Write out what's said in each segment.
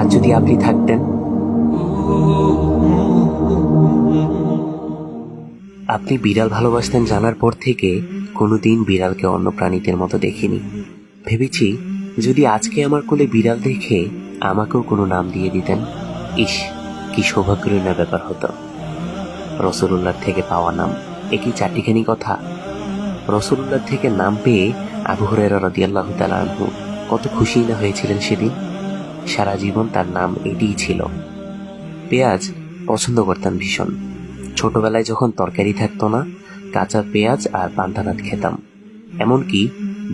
আজ যদি আপনি থাকতেন। আপনি বিড়াল ভালোবাসতেন জানার পর থেকে কোনোদিন বিড়ালকে অন্য প্রাণীদের মতো দেখিনি। ভেবেছি যদি আজকে আমার কোলে বিড়াল দেখে আমাকেও কোনো নাম দিয়ে দিতেন, ইস, কি সৌভাগ্যের না ব্যাপার হতো। রসুলুল্লাহ থেকে পাওয়া নাম, একই চারটিখানি কথা। রসুলুল্লাহ থেকে নাম পেয়ে আবু হুরায়রা রাদিয়াল্লাহু তাআলা আনহু কত খুশি না হয়েছিলেন সেদিন। সারা জীবন তার নাম এটিই ছিল। পেঁয়াজ পছন্দ করতেন ভীষণ। ছোটবেলায় যখন তরকারি থাকতো না, কাঁচা পেঁয়াজ আর পান্তা ভাত খেতাম। এমনকি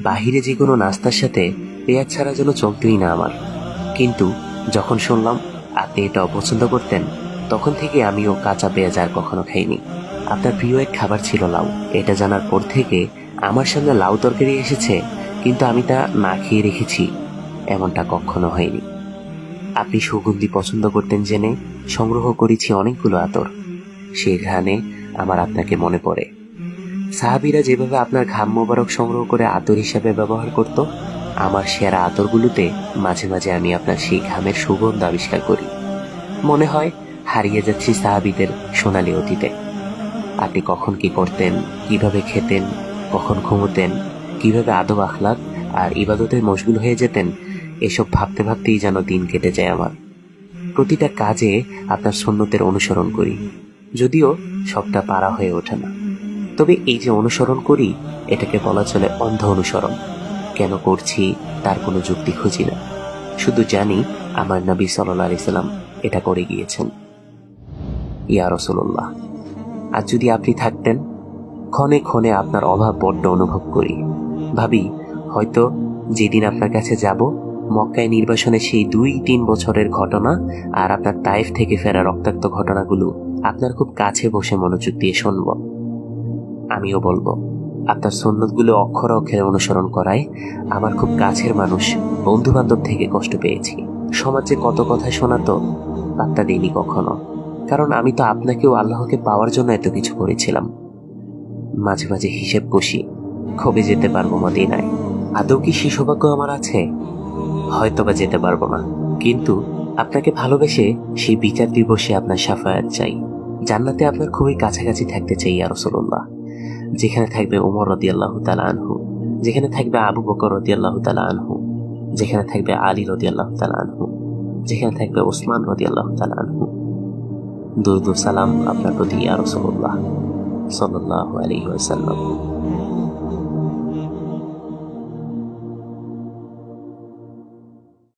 বাহিরে যে কোনো নাস্তার সাথে পেঁয়াজ ছাড়া যেন চলতই না আমার। কিন্তু যখন শুনলাম আপনি এটা অপছন্দ করতেন, তখন থেকে আমিও কাঁচা পেঁয়াজ আর কখনো খাইনি। আপনার প্রিয় এক খাবার ছিল লাউ। এটা জানার পর থেকে আমার সামনে লাউ তরকারি এসেছে, কিন্তু আমি তা না খেয়ে রেখেছি, এমনটা কখনো হয়নি। আপনি সুগন্ধি পছন্দ করতেন জেনে সংগ্রহ করেছি অনেকগুলো আতর। সেই ঘ্রাণে আমার আপনাকে মনে পড়ে। সাহাবীরা যেভাবে আপনার ঘাম মোবারক সংগ্রহ করে আতর হিসাবে ব্যবহার করত, আমার সেরা আতরগুলোতে মাঝে মাঝে আমি আপনার সেই ঘামের সুগন্ধ আবিষ্কার করি। মনে হয় হারিয়ে যাচ্ছি সাহাবীদের সোনালী অতীতে। আপনি কখন কি করতেন, কিভাবে খেতেন, কখন ঘুমোতেন, কিভাবে আদব আখলাক আর ইবাদতে মশগুল হয়ে যেতেন, এসব ভাবতে ভাবতেই যেন দিন কেটে যায় আমার। প্রতিটা কাজে আপনার সুন্নতের অনুসরণ করি, যদিও সবটা পারা হয়ে ওঠে না। তবে এই যে অনুসরণ করি, এটাকে বলা চলে অন্ধ অনুসরণ। কেন করছি তার কোনো যুক্তি খুঁজি না, শুধু জানি আমার নবী সাল্লাল্লাহু আলাইহি সাল্লাম এটা করে গিয়েছেন। ইয়া রাসূলুল্লাহ, আজ যদি আপনি থাকতেন, ক্ষণে ক্ষণে আপনার অভাব বড্ড অনুভব করি। ভাবি হয়তো যেদিন আপনার কাছে যাব, মক্কায় নির্বাসনে সেই 2-3 বছরের ঘটনা আর আপনার তায়েফ থেকে ফেরা রক্তাক্ত ঘটনাগুলো আপনার খুব কাছে বসে মনোযোগ দিয়ে শুনব। আমিও বলবো আপনার সুন্নতগুলো অক্ষরে অক্ষরে অনুসরণ করায় আমার খুব কাছের মানুষ, বন্ধু বান্ধব থেকে কষ্ট পেয়েছি। সমাজে কত কথা শোনাতো, পাত্তা দিইনি কখনো, কারণ আমি তো আপনাকেও আল্লাহকে পাওয়ার জন্য এত কিছু করেছিলাম। মাঝে মাঝে হিসেব কষি, কবে যেতে পারবো মদিনায়। আদৌ কি সে সৌভাগ্য আমার আছে? হয়তোবা যেতে পারবো না, কিন্তু আপনাকে ভালোবেসে সেই বিচার দিবসে আপনার শাফায়াত চাই। জান্নাতে আপনার খুবই কাছাকাছি থাকতে চাই ইয়া রাসূলুল্লাহ, যেখানে থাকবে ওমর রাদিয়াল্লাহু তাআলা আনহু, যেখানে থাকবে আবু বকর রাদিয়াল্লাহু তাআলা আনহু, যেখানে থাকবে আলী রাদিয়াল্লাহু তাআলা আনহু, যেখানে থাকবে ওসমান রাদিয়াল্লাহু তাআলা আনহু। দুরূদ ও সালাম আপনার প্রতি ইয়া রাসূলুল্লাহ সাল্লাল্লাহু আলাইহি ওয়াসাল্লাম।